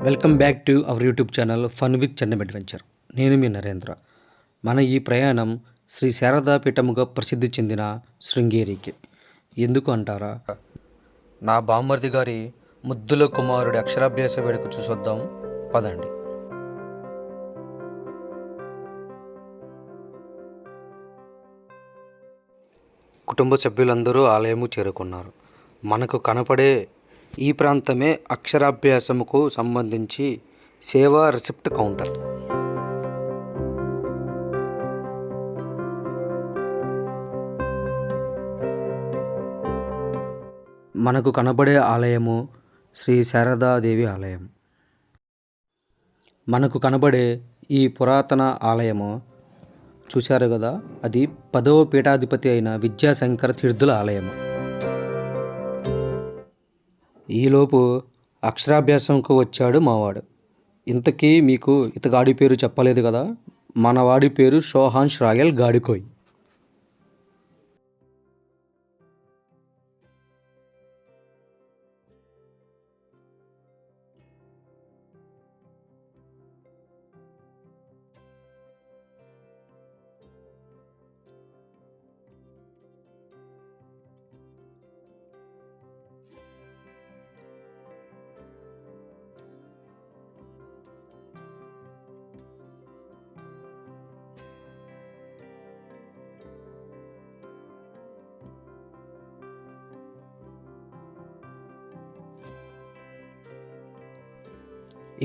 Welcome back to our YouTube channel fun with Chennai adventure. నేను మీ నరేంద్ర. మన ఈ ప్రయాణం శ్రీ శారదా పీఠముగా ప్రసిద్ధి చెందిన శృంగేరికి. ఎందుకు అంటారా? నా బామ్మర్ది గారి ముద్దుల కుమారుడి అక్షరాభ్యాస వేడుక చూసొద్దాం పదండి. కుటుంబ సభ్యులందరూ ఆలయము చేరుకున్నారు. మనకు కనపడే ఈ ప్రాంతమే అక్షరాభ్యాసముకు సంబంధించి సేవా రిసిప్ట్ కౌంటర్. మనకు కనబడే ఆలయము శ్రీ శారదాదేవి ఆలయం. మనకు కనబడే ఈ పురాతన ఆలయము చూశారు కదా, అది 10వ పీఠాధిపతి అయిన విద్యాశంకర తీర్థుల ఆలయము. ఈలోపు అక్షరాభ్యాసంకు వచ్చాడు మావాడు. ఇంతకీ మీకు ఇతగాడి పేరు చెప్పలేదు కదా, మనవాడి పేరు సోహాన్స్ రాయల్ గాడికోయ్.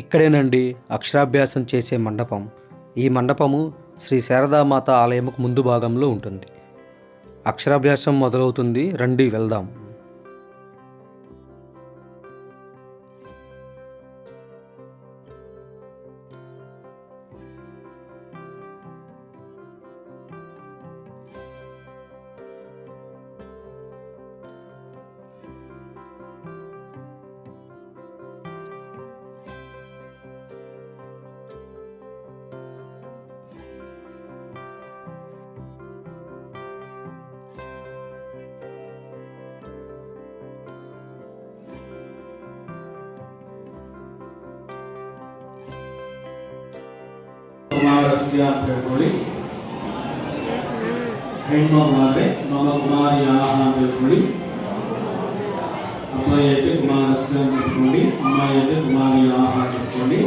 ఇక్కడేనండి అక్షరాభ్యాసం చేసే మండపం. ఈ మండపము శ్రీ శారదామాత ఆలయముకు ముందు భాగంలో ఉంటుంది. అక్షరాభ్యాసం మొదలవుతుంది, రండి వెళ్దాం. कुमारस्य प्रकुली हेण्ममारे मम कुमार्याः प्रकुली अम्मयते कुमारस्य प्रकुली अम्मयते कुमार्याः प्रकुली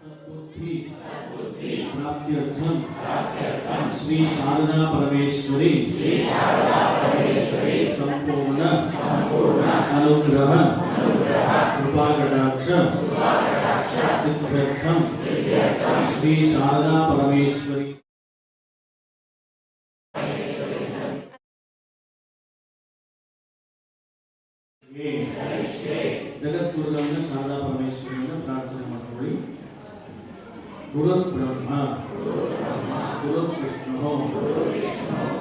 सद्बुद्धि प्राप्त्यर्थं श्री शारदा परमेश्वरी संपूर्ण अनुग्रह कृपाकटाक्ष सिद्ध्यर्थं श्री शारदा परमेश्वरी जगद्गुरुगण शारदा परमेश्वरी प्रार्थना ಮಾಡಿ. गुरु ब्रह्मा गुरु विष्णु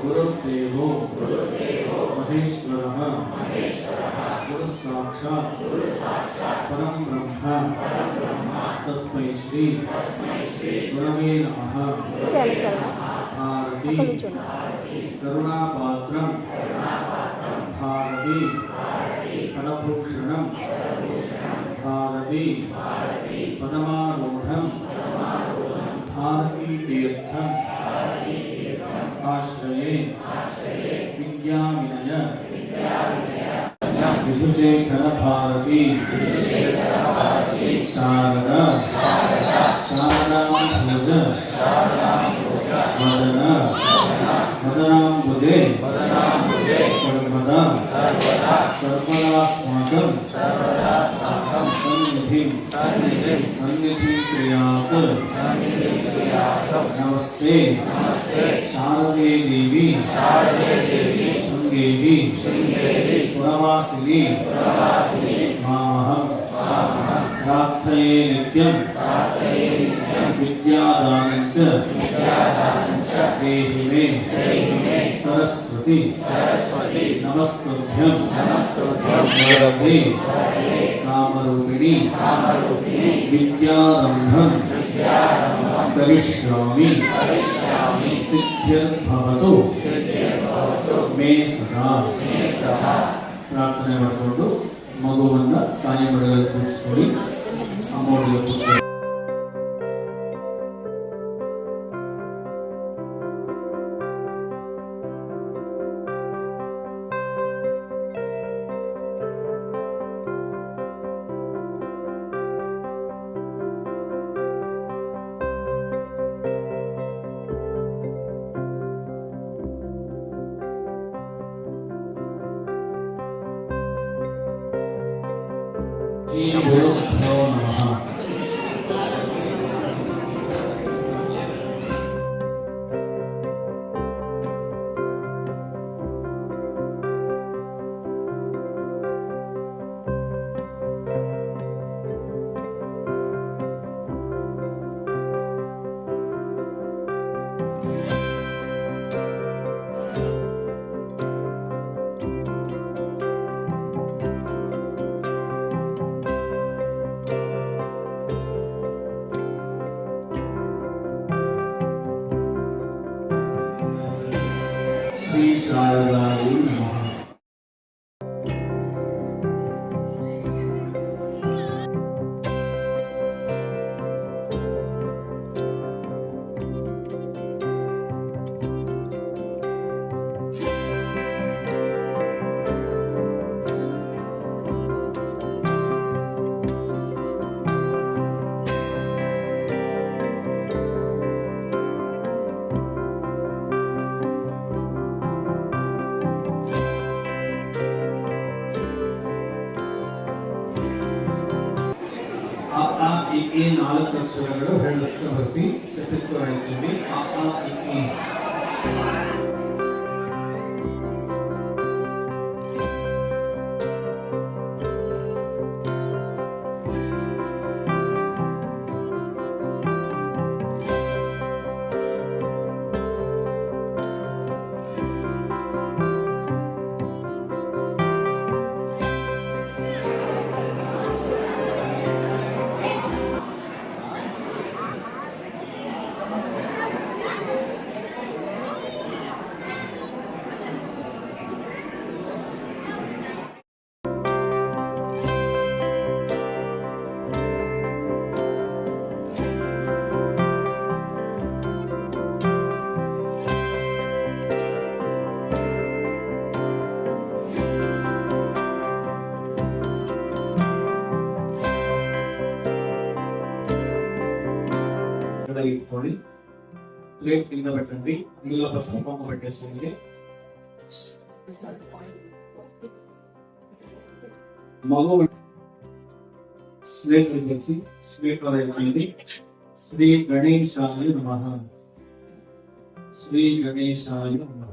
गुरुदेवो महेश्वरः गुरु साक्षात् परम ब्रह्म तस्मै श्री गुरवे नमः. भारती करुणापात्रं भारती फलभूषणं भारती पदमारूढं भारती तीर्थं आश्रये विद्याविनय विधुशेखर भारती शारदा शारदाम्भुज मदन मदनाम्बुजे सर्वदा सर्वदास्माकं सन्निधिं क्रियात्. नमस्ते शारदे देवी शृंगेरी पुरवासिनी मामहं प्रार्थये नित्यं विद्यादानं च देहि मे सरस्वती नमस्तुभ्यं वरदे कामरूपिणी विद्यारम्भं करिष्यामि सिद्धिर्भवतु मे सदा. ಪ್ರಾರ್ಥನೆ ಮಾಡಿಕೊಂಡು ಮಗುವನ್ನು ತಾಯಿ ಮಡಿಲಲ್ಲಿ ಕೂರಿಸ್ಕೊಳ್ಳಿ. ಅಮ್ಮೋಡಿಗೆ ಕೂರಿಸಿ. ಶ್ರೀ ಗುರುಭ್ಯೋ ನಮಃ. ಶ್ರೀ ಶಾರದಾಯಿ ನಮಃ. ಆ ಈ 4 ಅಕ್ಷರಗಳು ಹೇಳಿಸ್ತಾ ಬರೆಸಿ ಚಪ್ಪಿಸ್ತಾ ರಾಯಿಸೋಡಿ. ಆ ಈ తీసుకోండి. ప్లేట్ కింద పెట్టండి. ఇందులో పసుపు కుంకుమ పెట్టేసేయండి. మగ స్లేట్ పెట్టేసి స్లేట్ రాయించండి. శ్రీ గణేశాయ నమః. శ్రీ గణేశాయ నమః.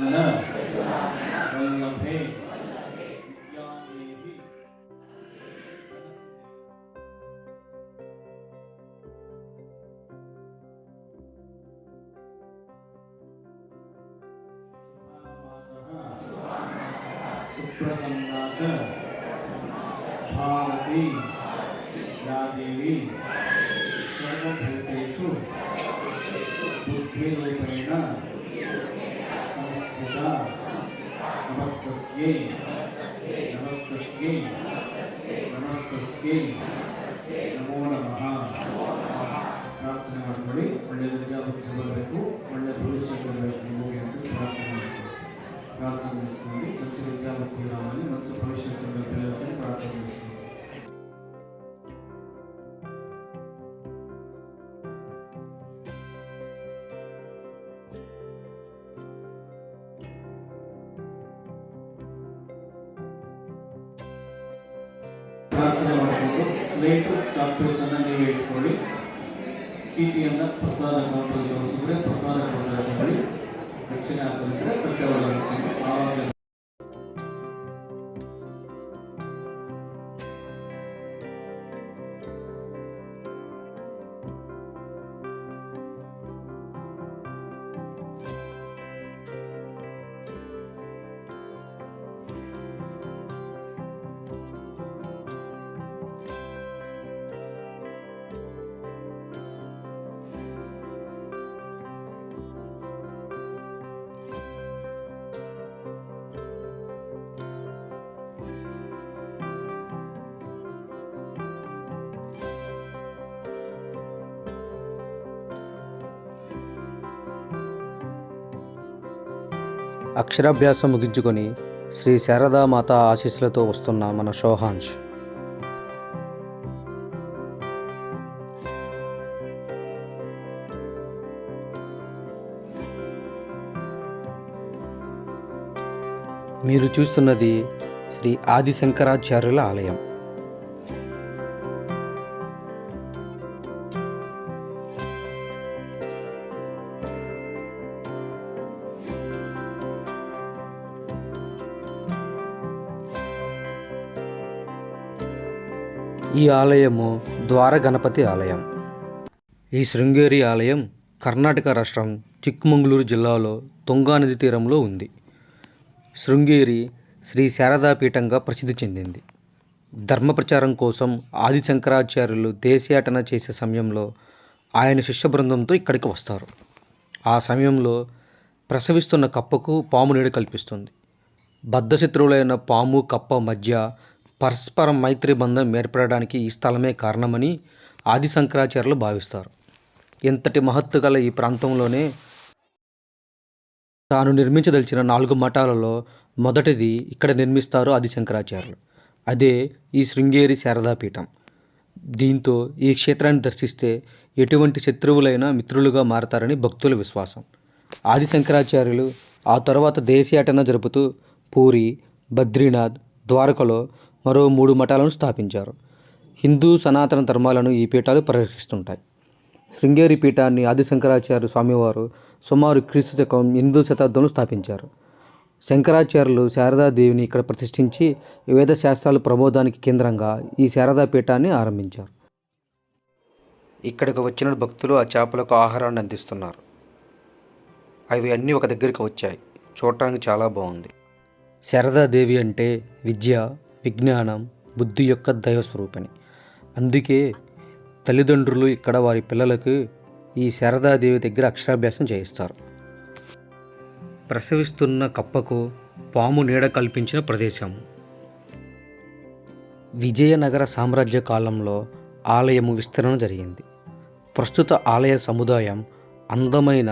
वल्लभे विज्ञानेहि सुप्रसन्ना च भारती या देवी सर्वभूतेषु बुद्धिरूपेण संस्थिता नमस्तस्यै नमस्तस्यै नमस्तस्यै नमो नमः ಪ್ರಾರ್ಥನೆ ಮಾಡ್ಕೊಳ್ಳಿ. ಒಳ್ಳೆ ವಿದ್ಯಾಭ್ಯಾಸ ಬರಬೇಕು, ಒಳ್ಳೆ ಭವಿಷ್ಯ ಬರಬೇಕು ನಿಮಗೆ ಅಂತ ಪ್ರಾರ್ಥನೆ ಮಾಡ್ಕೊಳ್ಳಿ. ಪ್ರಾರ್ಥನೆ మంచి విద్యార్థి రావాలి, మంచి భవిష్యత్తు పిల్లలకి ప్రార్థన చేసుకోండి. ಪ್ರಾರ್ಥನೆ ಮಾಡಿಕೊಂಡು ಸ್ಲೇಟು ಚಾಕ್ಪೀಸ್ ಅನ್ನ ನೀವು ಇಟ್ಕೊಳ್ಳಿ. ಚೀಟಿಯನ್ನ ಪ್ರಸಾದ ಕೌಂಟರ್ ತೋರಿಸಿದ್ರೆ ಪ್ರಸಾದ ಕೌಂಟರ್ ತಗೊಳ್ಳಿ. ದಕ್ಷಿಣ ಹಾಕಿದ್ರೆ ಕಟ್ಟೆ ಒಳಗೆ ಆವಾಗ అక్షరాభ్యాసం ముగించుకొని శ్రీ శారదామాత ఆశీస్సులతో వస్తున్న మన షోహాంష్. మీరు చూస్తున్నది శ్రీ ఆదిశంకరాచార్యుల ఆలయం. ఈ ఆలయము ద్వార గణపతి ఆలయం. ఈ శృంగేరి ఆలయం కర్ణాటక రాష్ట్రం చిక్కమంగళూరు జిల్లాలో తుంగా నది తీరంలో ఉంది. శృంగేరి శ్రీ శారదాపీఠంగా ప్రసిద్ధి చెందింది. ధర్మ ప్రచారం కోసం ఆదిశంకరాచార్యులు దేశయాటన చేసే సమయంలో ఆయన శిష్య బృందంతో ఇక్కడికి వస్తారు. ఆ సమయంలో ప్రసవిస్తున్న కప్పకు పాము నీడ కల్పిస్తుంది. బద్ధశత్రువులైన పాము కప్ప మధ్య పరస్పర మైత్రి బంధం ఏర్పడడానికి ఈ స్థలమే కారణమని ఆదిశంకరాచార్యులు భావిస్తారు. ఎంతటి మహత్తు గల ఈ ప్రాంతంలోనే తాను నిర్మించదలిచిన 4 మఠాలలో మొదటిది ఇక్కడ నిర్మిస్తారు ఆదిశంకరాచార్యులు. అదే ఈ శృంగేరి శారదాపీఠం. దీంతో ఈ క్షేత్రాన్ని దర్శిస్తే ఎటువంటి శత్రువులైనా మిత్రులుగా మారతారని భక్తుల విశ్వాసం. ఆదిశంకరాచార్యులు ఆ తర్వాత దేశయాటన జరుపుతూ పూరి, బద్రీనాథ్, ద్వారకలో మరో 3 మఠాలను స్థాపించారు. హిందూ సనాతన ధర్మాలను ఈ పీఠాలు పరిరక్షిస్తుంటాయి. శృంగేరి పీఠాన్ని ఆదిశంకరాచార్య స్వామివారు సుమారు క్రీస్తు శకం 8వ శతాబ్దంలో స్థాపించారు. శంకరాచార్యులు శారదాదేవిని ఇక్కడ ప్రతిష్ఠించి వేద శాస్త్రాల ప్రబోధానికి కేంద్రంగా ఈ శారదా పీఠాన్ని ఆరంభించారు. ఇక్కడికి వచ్చిన భక్తులు ఆ చేపలకు ఆహారాన్ని అందిస్తున్నారు. అవి అన్నీ ఒక దగ్గరికి వచ్చాయి. చూడటానికి చాలా బాగుంది. శారదాదేవి అంటే విద్య, విజ్ఞానం, బుద్ధి యొక్క దైవస్వరూపిణి. అందుకే తల్లిదండ్రులు ఇక్కడ వారి పిల్లలకు ఈ శారదాదేవి దగ్గర అక్షరాభ్యాసం చేయిస్తారు. ప్రసవిస్తున్న కప్పకు పాము నీడ కల్పించిన ప్రదేశం. విజయనగర సామ్రాజ్య కాలంలో ఆలయము విస్తరణ జరిగింది. ప్రస్తుత ఆలయ సముదాయం అందమైన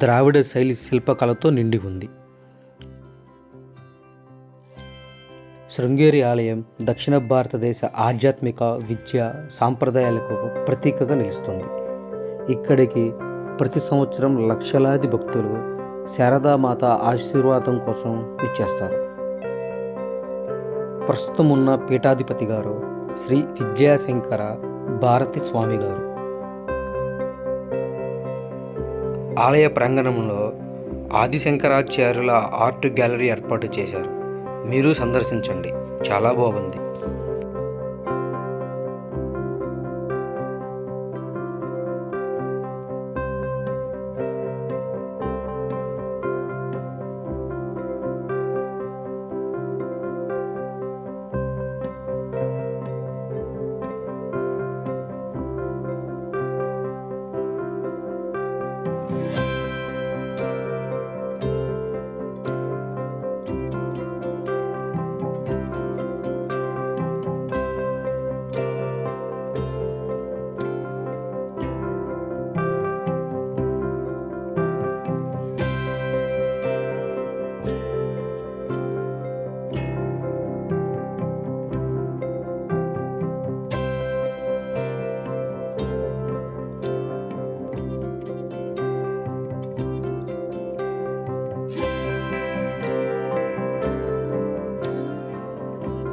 ద్రావిడ శైలి శిల్పకళతో నిండి ఉంది. శృంగేరి ఆలయం దక్షిణ భారతదేశ ఆధ్యాత్మిక, విద్య, సాంప్రదాయాలకు ప్రతీకగా నిలుస్తుంది. ఇక్కడికి ప్రతి సంవత్సరం లక్షలాది భక్తులు శారదామాత ఆశీర్వాదం కోసం ఇచ్చేస్తారు. ప్రస్తుతం ఉన్న పీఠాధిపతి గారు శ్రీ విద్యాశంకర భారతి స్వామి గారు. ఆలయ ప్రాంగణంలో ఆదిశంకరాచార్యుల ఆర్ట్ గ్యాలరీ ఏర్పాటు చేశారు. మీరు సందర్శించండి, చాలా బాగుంది.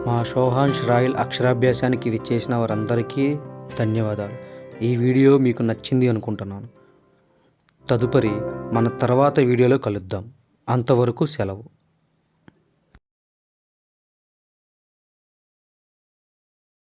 మా షోహాన్స్ రాయల్ అక్షరాభ్యాసానికి విచ్చేసిన వారందరికీ ధన్యవాదాలు. ఈ వీడియో మీకు నచ్చింది అనుకుంటున్నాను. తదుపరి మన తర్వాత వీడియోలో కలుద్దాం. అంతవరకు సెలవు.